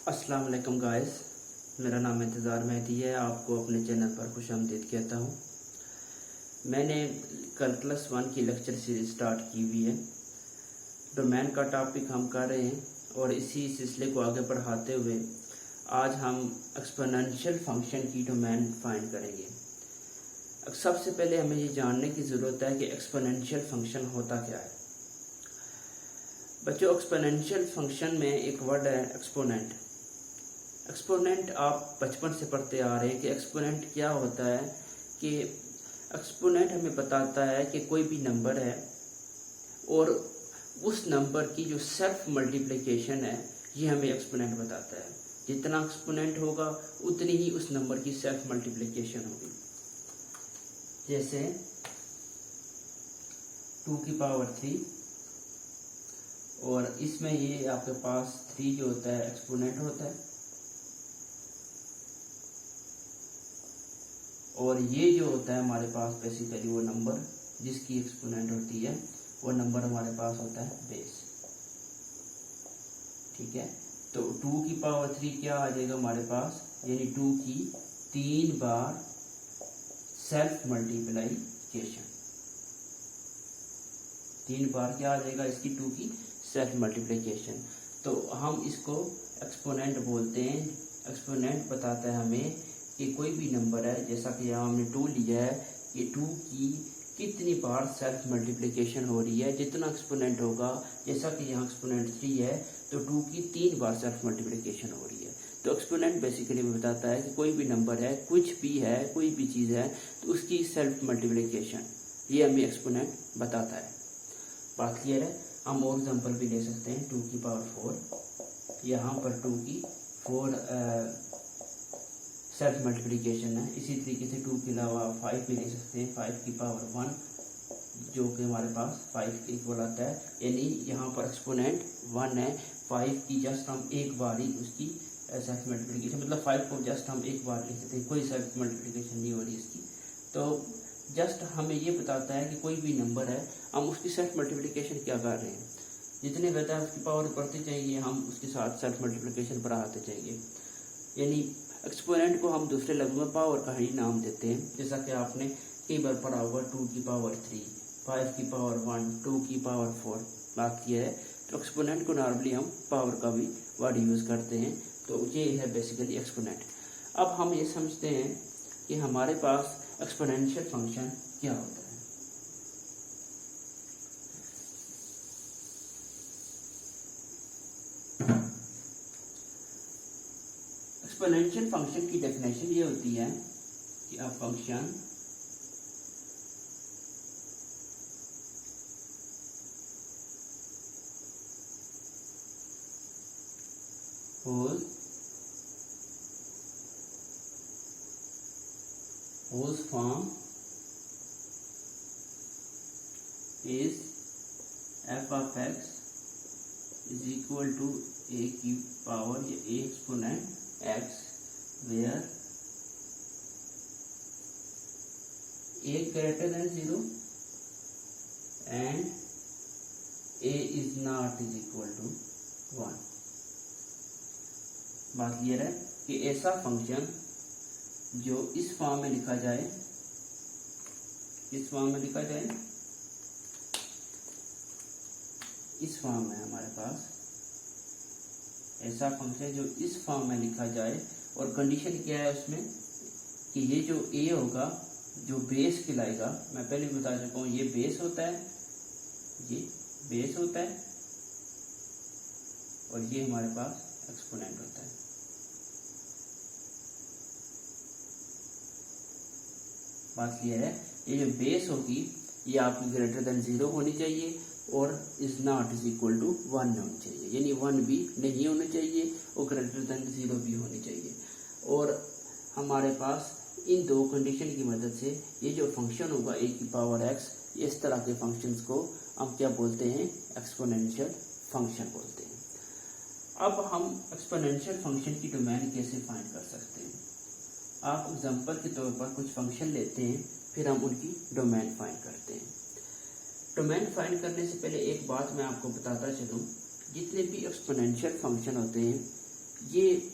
अस्सलाम वालेकुम गाइस, मेरा नाम इंतज़ार मेहदी है। आपको अपने चैनल पर खुशामदीद कहता हूँ। मैंने कल क्लास 1 की लेक्चर सीरीज स्टार्ट की हुई है। डोमेन का टॉपिक हम कर रहे हैं और इसी सिलसिले को आगे बढ़ाते हुए आज हम एक्सपोनेंशियल फंक्शन की डोमेन फाइंड करेंगे। सबसे पहले हमें ये जानने की ज़रूरत है कि एक्सपोनेंशियल फंक्शन होता क्या है। बच्चों, एक्सपोनेंशियल फंक्शन में एक वर्ड है एक्सपोनेंट। एक्सपोनेंट आप बचपन से पढ़ते आ रहे हैं कि एक्सपोनेंट क्या होता है। कि एक्सपोनेंट हमें बताता है कि कोई भी नंबर है और उस नंबर की जो सेल्फ मल्टीप्लिकेशन है, ये हमें एक्सपोनेंट बताता है। जितना एक्सपोनेंट होगा उतनी ही उस नंबर की सेल्फ मल्टीप्लिकेशन होगी। जैसे 2 की पावर 3 और इसमें ये आपके पास 3 जो होता है एक्सपोनेंट होता है और ये जो होता है हमारे पास बेसिकली वो नंबर जिसकी एक्सपोनेंट होती है वो नंबर हमारे पास होता है बेस। ठीक है, तो 2 की पावर 3 क्या आ जाएगा हमारे पास, यानी 2 की 3 बार सेल्फ मल्टीप्लिकेशन। 3 बार क्या आ जाएगा इसकी, 2 की सेल्फ मल्टीप्लिकेशन। तो हम इसको एक्सपोनेंट बोलते हैं। एक्सपोनेंट बताता है हमें कि कोई भी नंबर है, जैसा कि यहाँ हमने 2 लिया है, कि 2 की कितनी बार सेल्फ मल्टीप्लिकेशन हो रही है। जितना एक्सपोनेंट होगा, जैसा कि यहाँ एक्सपोनेंट 3 है, तो 2 की 3 बार सेल्फ मल्टीप्लिकेशन हो रही है। तो एक्सपोनेंट बेसिकली बताता है कि कोई भी नंबर है, कुछ भी है, कोई भी चीज़ है, तो उसकी सेल्फ मल्टीप्लिकेशन, ये हमें एक्सपोनेंट बताता है। बात क्लियर है। हम और एग्जाम्पल भी ले सकते हैं। 2 की पावर 4, यहाँ पर 2 की 4 सेल्फ मल्टीप्लिकेशन है। इसी तरीके से 2 के अलावा 5 भी ले सकते हैं। 5 की पावर 1 जो कि हमारे पास 5 के इक्वल आता है, यानी यहाँ पर एक्सपोनेंट 1 है। 5 की जस्ट हम एक बार ही उसकी सेल्फ मल्टीप्लिकेशन, मतलब 5 को जस्ट हम एक बार लिख सकते हैं, कोई सेल्फ मल्टीप्लिकेशन नहीं हो रही इसकी। तो जस्ट हमें ये बताता है कि कोई भी नंबर है, हम उसकी सेल्फ मल्टीप्लिकेशन क्या कर रहे हैं। जितने बेहतर उसकी पावर बढ़ती जाएगी, हम उसके साथ सेल्फ मल्टीप्लिकेशन बढ़ाते जाएंगे। यानी एक्सपोनेंट को हम दूसरे लफ्ज़ में पावर का ही नाम देते हैं। जैसा कि आपने कई बार पढ़ा होगा, 2 की पावर 3, 5 की पावर 1, 2 की पावर 4। बात किया है, तो एक्सपोनेंट को नॉर्मली हम पावर का भी वर्ड यूज़ करते हैं। तो ये है बेसिकली एक्सपोनेंट। अब हम ये समझते हैं कि हमारे पास एक्सपोनेंशियल फंक्शन क्या होता है। एक्सपोनेंशियल फंक्शन की डेफिनेशन ये होती है कि a function whose form is f of x is equal to a की पावर या a exponent x, where a greater than 0 and a is not is equal to 1। बात क्लियर है कि ऐसा फंक्शन जो इस फॉर्म में लिखा जाए, इस फॉर्म में लिखा जाए, इस फॉर्म में हमारे पास ऐसा फंक्शन जो इस फॉर्म में लिखा जाए, और कंडीशन क्या है उसमें कि ये जो a होगा जो बेस कहलाएगा। मैं पहले भी बता चुका हूँ, ये बेस होता है, ये बेस होता है, और ये हमारे पास एक्सपोनेंट होता है। बात क्लियर है। ये जो बेस होगी ये आपकी ग्रेटर देन 0 होनी चाहिए और is not is equal to 1 होनी चाहिए, यानी 1 भी नहीं होना चाहिए और ग्रेटर देन 0 भी होनी चाहिए। और हमारे पास इन दो कंडीशन की मदद से ये जो फंक्शन होगा a की पावर x, इस तरह के फंक्शंस को हम क्या बोलते हैं, एक्सपोनेंशियल फंक्शन बोलते हैं। अब हम एक्सपोनेंशियल फंक्शन की डोमेन कैसे फाइंड कर सकते हैं। आप एग्जांपल के तौर पर कुछ फंक्शन लेते हैं, फिर हम उनकी डोमेन फाइंड करते हैं। डोमेन फाइंड करने से पहले एक बात मैं आपको बताता चलूँ, जितने भी एक्सपोनेंशियल फंक्शन होते हैं ये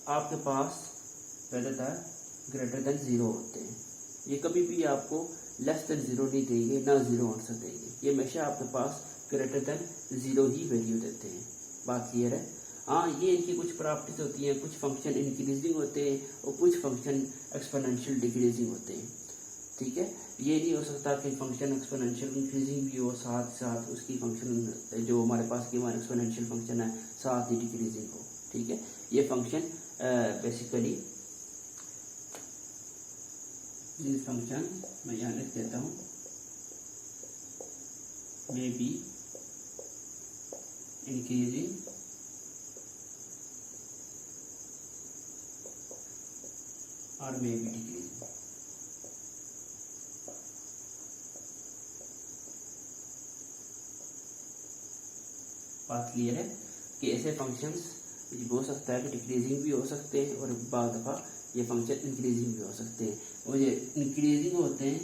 आपके पास ज़्यादातर ग्रेटर देन ज़ीरो होते हैं। ये कभी भी आपको लेस देन ज़ीरो नहीं देंगे, ना ज़ीरो आंसर देंगे। ये हमेशा आपके पास ग्रेटर देन ज़ीरो ही वैल्यू देते हैं। बात क्लियर है? हाँ, ये इनकी कुछ प्रॉपर्टीज होती हैं, कुछ फंक्शन इंक्रीजिंग होते हैं और कुछ फंक्शन एक्सपोनेंशियल डिक्रीजिंग होते हैं। ठीक है, ये नहीं हो सकता कि फंक्शन एक्सपोनेंशियल इंक्रीजिंग भी हो, साथ साथ उसकी फंक्शन जो हमारे पास की हमारे एक्सपोनेंशियल फंक्शन है साथ ही डिक्रीजिंग हो। ठीक है, ये फंक्शन बेसिकली दिस फंक्शन मैं यहाँ लिख देता हूँ, मे बी इंक्रीजिंग और मे बी डिक्रीजिंग। बात क्लियर है कि ऐसे फंक्शंस हो सकता है कि डिक्रीजिंग भी हो सकते हैं और बाद दफ़ा ये फंक्शन इंक्रीजिंग भी हो सकते हैं। और ये इंक्रीजिंग होते हैं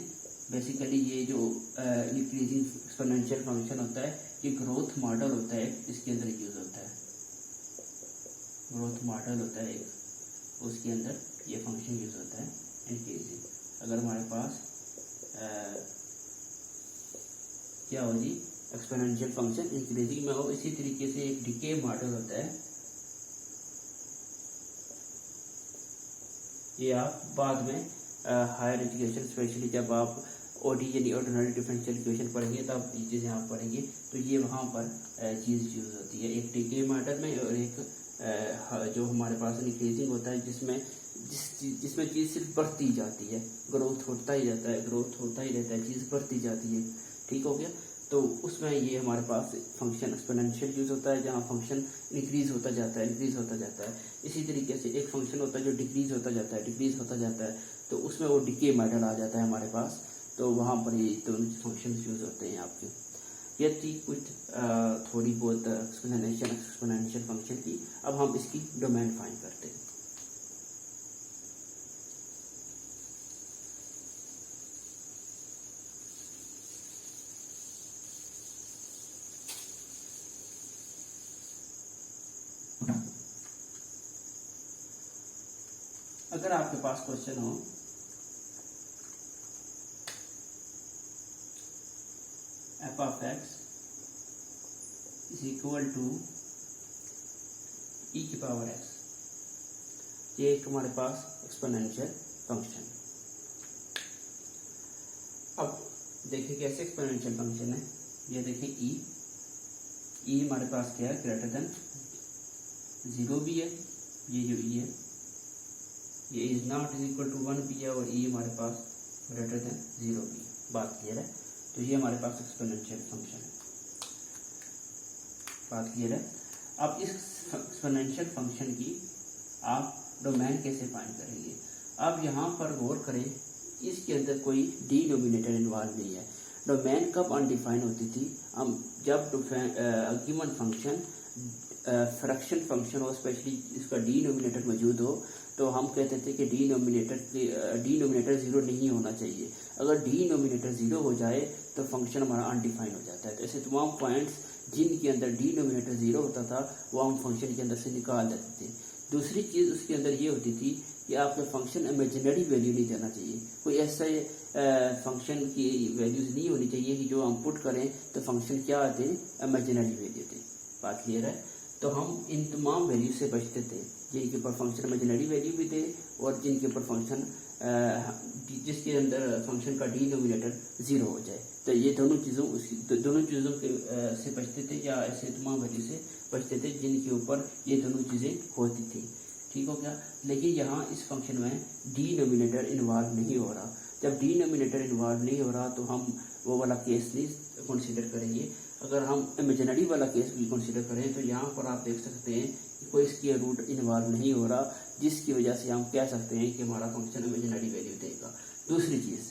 बेसिकली, ये जो इंक्रीजिंग एक्सपोनेंशियल फंक्शन होता है ये ग्रोथ मॉडल होता है, इसके अंदर यूज होता है। ग्रोथ मॉडल होता है उसके अंदर ये फंक्शन यूज होता है इंक्रीजिंग। अगर हमारे पास क्या हो जी एक्सपोनेंशियल फंक्शन इंक्रीजिंग में हो, इसी तरीके से एक डिके मॉडल होता है, ये आप बाद में हायर एजुकेशन स्पेशली जब आप ओडी यानी ऑर्डिनरी डिफरेंशियल इक्वेशन पढ़ेंगे तब ये चीज़ें आप पढ़ेंगे तो ये वहाँ पर चीज़ यूज होती है एक डिके मॉडल में, और एक जो हमारे पास इंक्रीजिंग होता है जिसमें चीज़ सिर्फ बढ़ती जाती है, ग्रोथ होता ही जाता है, ग्रोथ होता ही रहता है, चीज़ बढ़ती जाती है। ठीक हो गया? तो उसमें ये हमारे पास फंक्शन एक्सपोनेंशियल यूज होता है जहाँ फंक्शन इंक्रीज होता जाता है, इंक्रीज होता जाता है। इसी तरीके से एक फंक्शन होता है जो डिक्रीज होता जाता है, डिक्रीज होता जाता है, तो उसमें वो डिके मेथड आ जाता है हमारे पास, तो वहाँ पर ये दोनों फंक्शन यूज होते हैं आपके। ये थी कुछ थोड़ी बहुत एक्सपोनेंशियल फंक्शन की। अब हम इसकी डोमेन फाइंड करते हैं। अगर आपके पास क्वेश्चन हो f of x is equal to e की पावर एक्स, ये एक हमारे पास एक्सपोनेंशियल फंक्शन। अब देखिए कैसे एक्सपोनेंशियल फंक्शन है, ये देखिए ई हमारे पास क्या है ग्रेटर देन जीरो भी है, ये जो ई है ये is not is equal to 1 भी है, और ई हमारे पास ग्रेटर देन जीरो भी है। बात क्लियर है? तो ये हमारे पास एक्सपोनेंशियल फंक्शन है। बात क्लियर है? अब इस एक्सपोनेंशियल फंक्शन की आप डोमेन कैसे फाइंड करेंगे? अब यहाँ पर गौर करें, इसके अंदर कोई डिनोमिनेटर इन्वॉल्व नहीं है। डोमेन कब अनडिफाइन होती थी? हम जब गिवन फंक्शन फ्रैक्शन फंक्शन हो, स्पेशली इसका डिनोमिनेटर मौजूद हो, तो हम कहते थे कि डिनोमिनेटर जीरो नहीं होना चाहिए। अगर डिनोमिनेटर जीरो हो जाए तो फंक्शन हमारा अनडिफाइन हो जाता है। तो ऐसे तमाम पॉइंट्स जिनके अंदर डिनोमिनेटर जीरो होता था वो हम फंक्शन के अंदर से निकाल देते थे। दूसरी चीज़ उसके अंदर ये होती थी कि आपका फंक्शन इमेजिनरी वैल्यू नहीं देना चाहिए। कोई ऐसे फंक्शन की वैल्यूज नहीं होनी चाहिए कि जो हम पुट करें तो फंक्शन क्या आते इमेजिनरी वैल्यू दे। बात क्लियर है? तो हम इन तमाम वैल्यू से बचते थे जिनके ऊपर फंक्शन इमेजिनरी वैल्यू भी दे और जिनके ऊपर फंक्शन जिसके अंदर फंक्शन का डिनोमिनेटर जीरो हो जाए। तो ये दोनों चीज़ों के से बचते थे, या ऐसे तमाम वैल्यू से बचते थे जिनके ऊपर ये दोनों चीज़ें होती थी। ठीक हो गया? लेकिन यहाँ इस फंक्शन में डिनोमिनेटर इन्वॉल्व नहीं हो रहा। जब डिनोमिनेटर इन्वॉल्व नहीं हो रहा तो हम वो वाला केस नहीं कंसीडर करेंगे। अगर हम इमेजिनरी वाला केस भी कंसीडर करें तो यहाँ पर आप देख सकते हैं कि कोई स्क्वायर रूट इन्वॉल्व नहीं हो रहा, जिसकी वजह से हम कह सकते हैं कि हमारा फंक्शन इमेजिनरी वैल्यू देगा। दूसरी चीज़,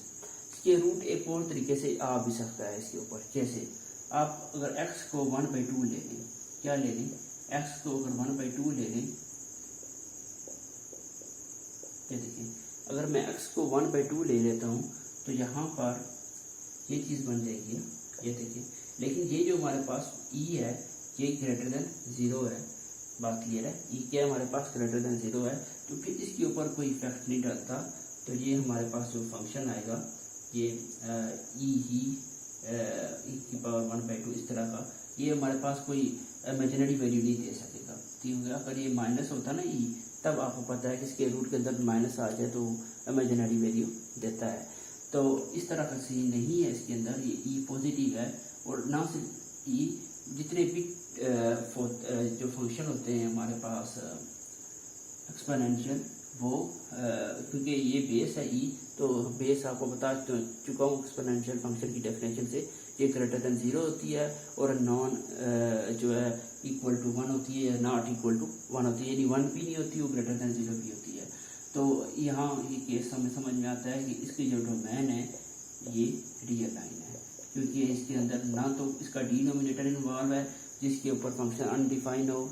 स्क्वायर रूट एक और तरीके से आ भी सकता है इसके ऊपर। जैसे आप अगर x को 1/2 ले लें, क्या ले लें? x को अगर 1/2 ले लें, ये देखिए अगर मैं x को 1/2 ले लेता हूँ तो यहाँ पर ये चीज़ बन जाएगी, ये देखिए। लेकिन ये जो हमारे पास e है ये ग्रेटर देन जीरो है, बात क्लियर है। ई क्या है हमारे पास ग्रेटर देन 0 है, तो फिर इसके ऊपर कोई इफेक्ट नहीं डालता। तो ये हमारे पास जो फंक्शन आएगा ये ई की पावर 1/2 इस तरह का, ये हमारे पास कोई इमेजिनरी वैल्यू नहीं दे सकेगा। ठीक हो गया। अगर ये माइनस होता ना ई, तब आपको पता है कि इसके रूट के अंदर माइनस आ जाए तो इमेजिनरी वैल्यू देता है। तो इस तरह का सीन नहीं है इसके अंदर, ये ई पॉजिटिव है। और ना सिर्फ ई, जितने भी जो फंक्शन होते हैं हमारे पास एक्सपोनेंशियल, वो क्योंकि ये बेस है ई, तो बेस आपको बता चुका हूँ एक्सपोनेंशियल फंक्शन की डेफिनेशन से, ये ग्रेटर देन 0 होती है और नॉन जो है इक्वल टू 1 होती है, नॉट इक्वल टू 1 होती है, यानी 1 भी नहीं होती, वो ग्रेटर देन 0 भी होती है। तो यहाँ ये केस हमें समझ में आता है कि इसकी जो डोमेन है ये रियल लाइन है, क्योंकि इसके अंदर ना तो इसका डिनोमिनेटर इन्वॉल्व है जिसके ऊपर फंक्शन अनडिफाइंड हो,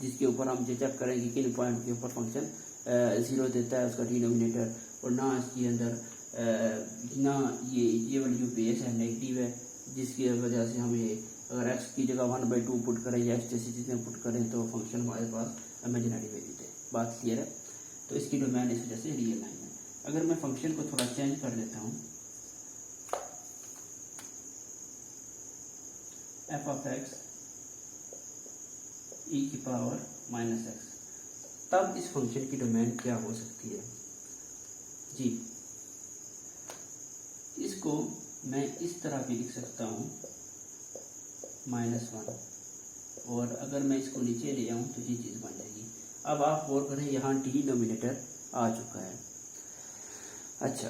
जिसके ऊपर हम ये चेक करेंगे किन पॉइंट के ऊपर फंक्शन 0 देता है उसका डिनोमिनेटर, और ना इसके अंदर ना ये वाली जो बेस है नेगेटिव है, जिसकी वजह से हमें अगर x की जगह 1/2 पुट करें या x जैसी चीज़ें पुट करें तो फंक्शन हमारे पास इमेजिनरी वैल्यू दे। बात क्लियर है। तो इसकी डोमेन इस वजह से रियल लाइन है। अगर मैं फंक्शन को थोड़ा चेंज कर लेता हूँ, f(x) e की पावर -x, तब इस फंक्शन की डोमेन क्या हो सकती है जी। इसको मैं इस तरह भी लिख सकता हूँ -1, और अगर मैं इसको नीचे ले आऊँ तो ये चीज़ बन जाएगी। अब आप गौर करें, यहाँ डिनोमिनेटर आ चुका है। अच्छा,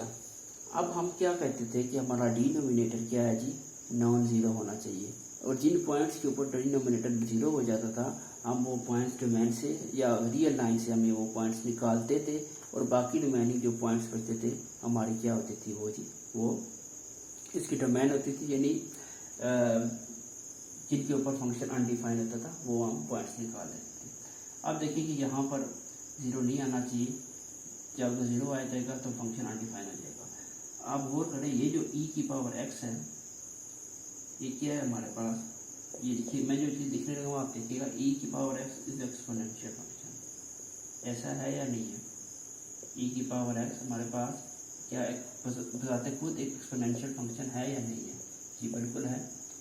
अब हम क्या कहते थे कि हमारा डिनोमिनेटर क्या है जी, नॉन ज़ीरो होना चाहिए, और जिन पॉइंट्स के ऊपर डिनोमिनेटर 0 हो जाता था हम वो पॉइंट्स डोमेन से या रियल लाइन से हमें वो पॉइंट्स निकालते थे, और बाकी डोमेनिंग जो पॉइंट्स बचते थे हमारी क्या होती थी, वो जी वो इसकी डोमेन होती थी, यानी जिनके ऊपर फंक्शन अनडिफाइंड होता था वो हम पॉइंट्स निकाल लेते थे। अब देखिए कि यहाँ पर 0 नहीं आना चाहिए, जब 0 आ जाएगा तो फंक्शन अनडिफाइंड आ जाएगा। आप गौर करें, ये जो e की पावर x है, ये क्या है हमारे पास, ये देखिए मैं जो चीज़ दिखने लगा हूँ आप देखिएगा, e की power x is exponential function, ऐसा है या नहीं है। e की पावर x हमारे पास क्या बताते खुद एक एक्सपोनेंशियल फंक्शन है या नहीं है जी, बिल्कुल है,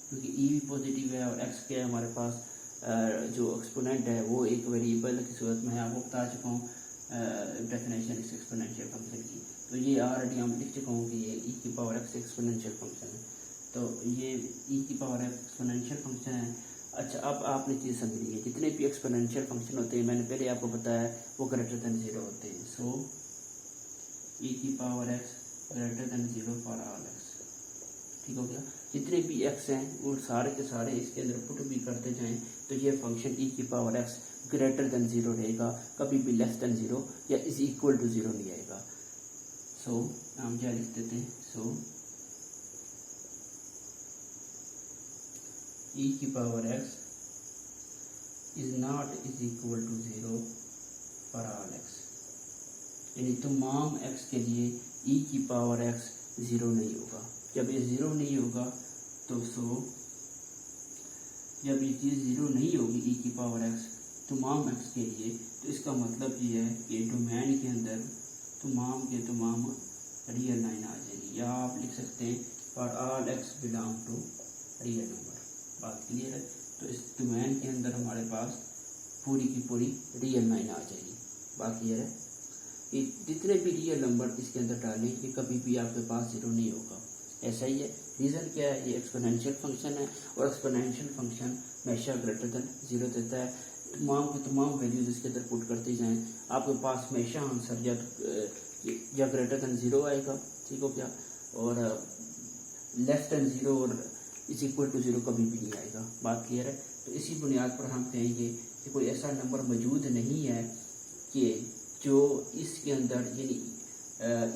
क्योंकि e भी पॉजिटिव है और x क्या है हमारे पास जो एक्सपोनेंट है वो एक वेरिएबल की सूरत में है। आपको बता चुका हूँ डेफिनेशन इस एक्सपोनेंशियल फंक्शन की, तो ये ऑलरेडी हम लिख चुका हूँ कि ये e की पावर x एक्सपोनेंशियल फंक्शन है, तो ये e की पावर x एक्सपोनेंशियल फंक्शन है। अच्छा, अब आपने चीज़ समझी है, जितने भी एक्सपोनेंशियल फंक्शन होते हैं मैंने पहले आपको बताया वो ग्रेटर देन 0 होते हैं। सो e की power x greater than 0 for all x। ठीक हो गया। जितने भी x हैं वो सारे के सारे इसके अंदर पुट भी करते जाएं तो ये फंक्शन e की पावर x ग्रेटर देन 0 रहेगा, कभी भी लेस देन 0 या इज इक्वल टू 0 नहीं आएगा। सो हम क्या लिख देते हैं, सो e की power x is not is equal to 0 for all x, यानी तमाम x के लिए e की पावर x 0 नहीं होगा। जब ये 0 नहीं होगा तो जब ये चीज़ 0 नहीं होगी e की पावर x तमाम x के लिए, तो इसका मतलब ये है कि डोमेन के अंदर तमाम के तमाम रियल लाइन आ जाएगी, या आप लिख सकते हैं for all x belong to real number. बात क्लियर है। तो इस डोमेन के अंदर हमारे पास पूरी की पूरी रियल लाइन आ जाएगी। बात क्लियर है। ये जितने भी रियल नंबर इसके अंदर डालें ये कभी भी आपके पास 0 नहीं होगा। ऐसा ही है। रीज़न क्या है, ये एक्सपोनेंशियल फंक्शन है और एक्सपोनेंशियल फंक्शन हमेशा ग्रेटर देन 0 देता है। तमाम के तमाम वैल्यूज इसके अंदर पुट करते जाएं, आपके पास हमेशा आंसर या ग्रेटर देन 0 आएगा। ठीक हो गया। और लेस देन 0 और इज इक्वल टू 0 कभी भी नहीं आएगा। बात क्लियर है। तो इसी बुनियाद पर हम कहेंगे कि कोई ऐसा नंबर मौजूद नहीं है कि जो इसके अंदर यानी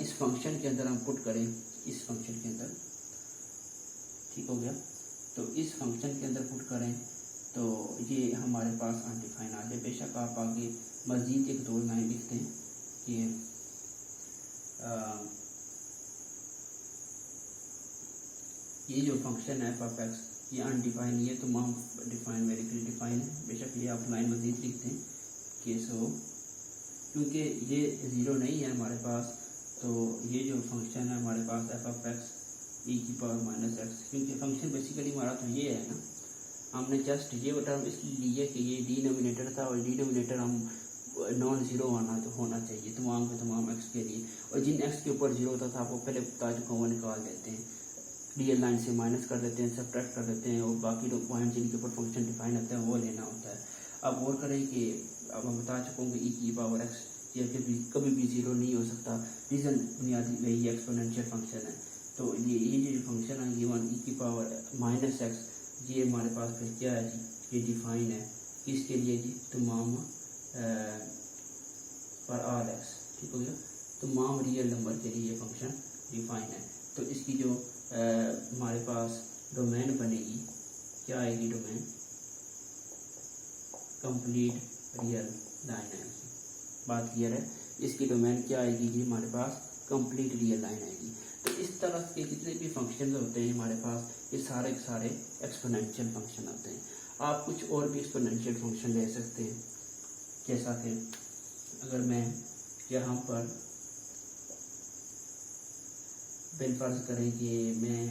इस फंक्शन के अंदर हम पुट करें, इस फंक्शन के अंदर। ठीक हो गया। तो इस फंक्शन के अंदर पुट करें तो ये हमारे पास अनडिफाइन आ जाए। बेशक आप आगे मज़ीद एक दो लाइन लिखते हैं कि ये जो फंक्शन है f(x) ये अनडिफाइन है, तो हम डिफाइन वेरिएबल डिफाइन है। बेशक ये आप लाइन मजीद लिखते हैं केस हो, क्योंकि ये ज़ीरो नहीं है हमारे पास, तो ये जो फंक्शन है हमारे पास एफ ऑफ एक्स ई की पावर माइनस एक्स, क्योंकि फंक्शन बेसिकली हमारा तो ये है ना, हमने जस्ट ये टर्म इसलिए लिया कि ये डिनोमिनेटर था और डिनोमिनेटर हम नॉन ज़ीरो होना चाहिए तमाम के तमाम एक्स के लिए, और जिन एक्स के ऊपर ज़ीरो होता था आपको पहले बता चुका हूँ, वो निकाल देते हैं, रियल लाइन से माइनस कर देते हैं, सब्ट्रैक्ट कर देते हैं, और बाकी लोग पॉइंट जिनके ऊपर फंक्शन डिफाइन होता है वो लेना होता है। अब गौर करें कि अब हम बता चुका हूँ कि ई की पावर एक्स ये कभी भी ज़ीरो नहीं हो सकता, रीज़न बुनियादी वही एक्सपोनेंशियल फंक्शन है। तो ये जो फंक्शन है गिवन ई की पावर माइनस एक्स, ये हमारे पास फिर क्या है जी, ये डिफाइन है किसके लिए जी, तमाम फॉर ऑल एक्स, ठीक हो गया, तमाम रियल नंबर के लिए ये फंक्शन डिफाइन है। तो इसकी जो हमारे पास डोमेन बनेगी, क्या आएगी डोमेन, कंप्लीट रियल लाइन आएगी। बात क्लियर है, इसकी डोमेन क्या आएगी जी, हमारे पास कंप्लीट रियल लाइन आएगी। तो इस तरह के जितने भी फंक्शन होते हैं हमारे पास, ये सारे के सारे एक्सपोनेंशियल फंक्शन होते हैं। आप कुछ और भी एक्सपोनेंशियल फंक्शन ले सकते हैं, जैसा कि अगर मैं यहाँ पर बिलफर्ज करें कि मैं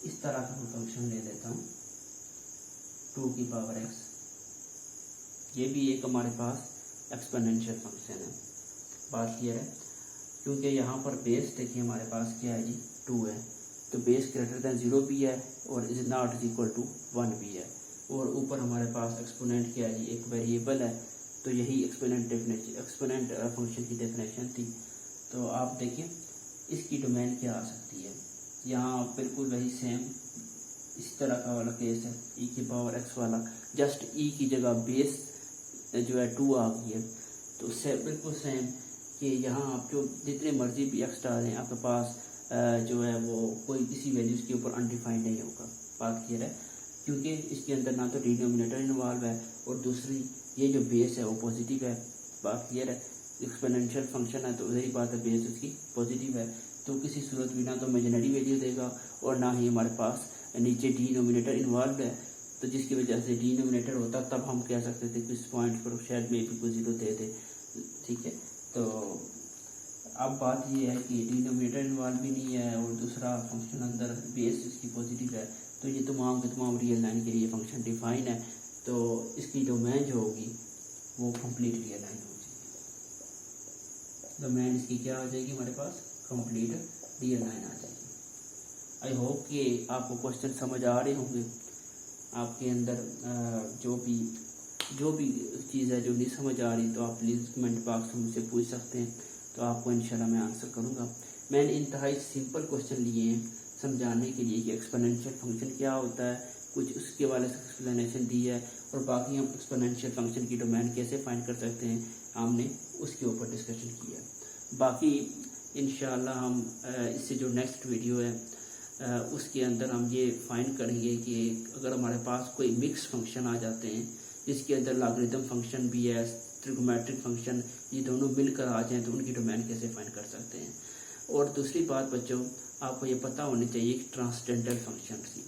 इस तरह का फंक्शन ले लेता हूँ 2 की पावर एक्स, ये भी एक हमारे पास एक्सपोनेंशियल फंक्शन है। बात क्लियर है, क्योंकि यहाँ पर बेस देखिए हमारे पास क्या है जी, 2 है, तो बेस ग्रेटर दैन 0 भी है और इज नॉट इक्वल टू 1 भी है, और ऊपर हमारे पास एक्सपोनेंट क्या है जी, एक वेरिएबल है। तो यही एक्सपोनेंट फंक्शन की डेफिनेशन थी। तो आप देखिए इसकी डोमेन क्या आ सकती है, यहाँ बिल्कुल वही सेम इस तरह का वाला केस है, ई की पावर एक्स वाला, जस्ट ई की जगह बेस जो है 2 आ गई है। तो उससे बिल्कुल सेम कि यहाँ आप जो जितने मर्जी भी एक्स डालें आपके पास जो है वो कोई किसी वैल्यूज़ के ऊपर अनडिफाइंड नहीं होगा। बात क्लियर है, क्योंकि इसके अंदर ना तो डिनोमिनेटर इन्वॉल्व है और दूसरी ये जो बेस है वो पॉजिटिव है। बात क्लियर है, एक्सपोनेंशियल फंक्शन है तो वही बात है, बेस उसकी पॉजिटिव है, तो किसी सूरत भी ना तो इमेजिनरी वैल्यू देगा और ना ही हमारे पास नीचे डिनोमिनेटर इन्वॉल्व है। तो जिसकी वजह से डिनोमिनेटर होता तब हम कह सकते थे कि इस पॉइंट पर शायद मे भी कोई ज़ीरो दे दे, ठीक है। तो अब बात ये है कि डिनोमिनेटर इन्वॉल्व भी नहीं है और दूसरा फंक्शन अंदर बेस इसकी पॉजिटिव है, तो ये तमाम के तमाम रियल लाइन के लिए फंक्शन डिफाइन है। तो इसकी डोमेन जो होगी वो कंप्लीट रियल लाइन हो जाएगी। डोमेन इसकी क्या हो जाएगी, हमारे पास कंप्लीट रियल लाइन आ जाएगी। आई होप कि आपको क्वेश्चन समझ आ रहे होंगे। आपके अंदर जो भी चीज़ है जो नहीं समझ आ रही तो आप प्लीज़ कमेंट बॉक्स में मुझसे पूछ सकते हैं, तो आपको इंशाल्लाह मैं आंसर करूँगा। मैंने इंतहाई सिंपल क्वेश्चन लिए हैं समझाने के लिए कि एक्सपोनेंशियल फंक्शन क्या होता है, कुछ उसके वाले से एक्सप्लेनेशन दी है, और बाकी हम एक्सपोनेंशियल फंक्शन की डोमेन कैसे फाइंड कर सकते हैं हमने उसके ऊपर डिस्कशन किया। बाकी इंशाल्लाह हम इससे जो नेक्स्ट वीडियो है उसके अंदर हम ये फाइंड करेंगे कि अगर हमारे पास कोई मिक्स फंक्शन आ जाते हैं जिसके अंदर लॉगरिथम फंक्शन भी है, ट्रिगोमेट्रिक फंक्शन, ये दोनों मिलकर आ जाएं तो उनकी डोमेन कैसे फाइंड कर सकते हैं। और दूसरी बात बच्चों, आपको ये पता होनी चाहिए कि ट्रांसडेंटल फंक्शन की,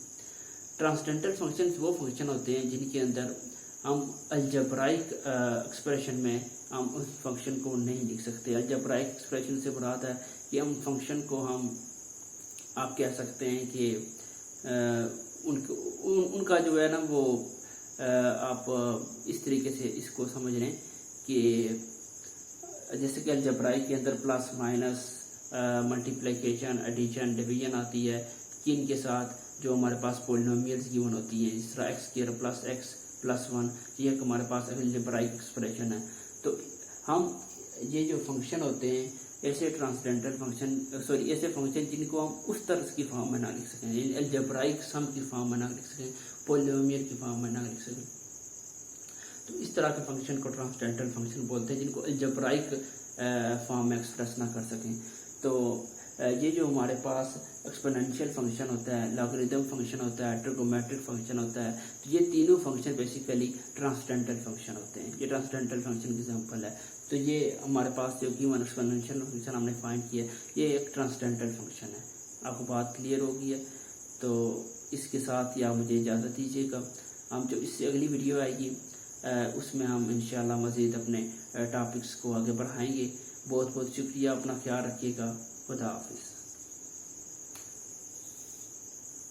ट्रांसडेंटल फंक्शन वो फंक्शन होते हैं जिनके अंदर हम अलजेब्राइक एक्सप्रेशन में हम उस फंक्शन को नहीं लिख सकते। अलजेब्राइक एक्सप्रेशन से मुराद है कि हम फंक्शन को हम आप कह सकते हैं कि उनका जो है ना वो आप इस तरीके से इसको समझ लें कि जैसे कि अलजेब्राइक के अंदर plus minus multiplication addition division आती है, किन के साथ जो हमारे पास पॉलिनोमियल्स गिवन होती हैं, जिस तरह x square plus x plus 1, ये हमारे पास अलजेब्राइक एक्सप्रेशन है। तो हम ये जो फंक्शन होते हैं ऐसे ट्रांसडेंटल फंक्शन ऐसे फंक्शन जिनको हम उस तरह की फॉर्म में ना लिख सकें, अलजेब्राइक सम की फॉर्म में ना लिख सकें, पॉलिनोमियल की फॉर्म में ना लिख सकें, तो इस तरह के फंक्शन को ट्रांसडेंटल फंक्शन बोलते हैं जिनको अलजेब्राइक फॉर्म में एक्सप्रेस ना कर सकें। तो ये जो हमारे पास एक्सपोनेंशियल फंक्शन होता है, लॉगरिथम फंक्शन होता है, ट्रिगोमेट्रिक फंक्शन होता है, तो ये तीनों फंक्शन बेसिकली ट्रांसडेंटल फंक्शन होते हैं। ये ट्रांसडेंटल फंक्शन की एग्जांपल है। तो ये हमारे पास जो गिवन एक्सपोनेंशियल फंक्शन हमने फाइंड किया, ये एक ट्रांसडेंटल फंक्शन है। आपको बात क्लियर हो गई है। तो इसके साथ या मुझे इजाज़त दीजिएगा। हम जो इससे अगली वीडियो आएगी उसमें हम इंशाल्लाह मज़ीद अपने टॉपिक्स को आगे बढ़ाएंगे। बहुत बहुत शुक्रिया, अपना ख्याल रखिएगा। खुदा हाफिज़।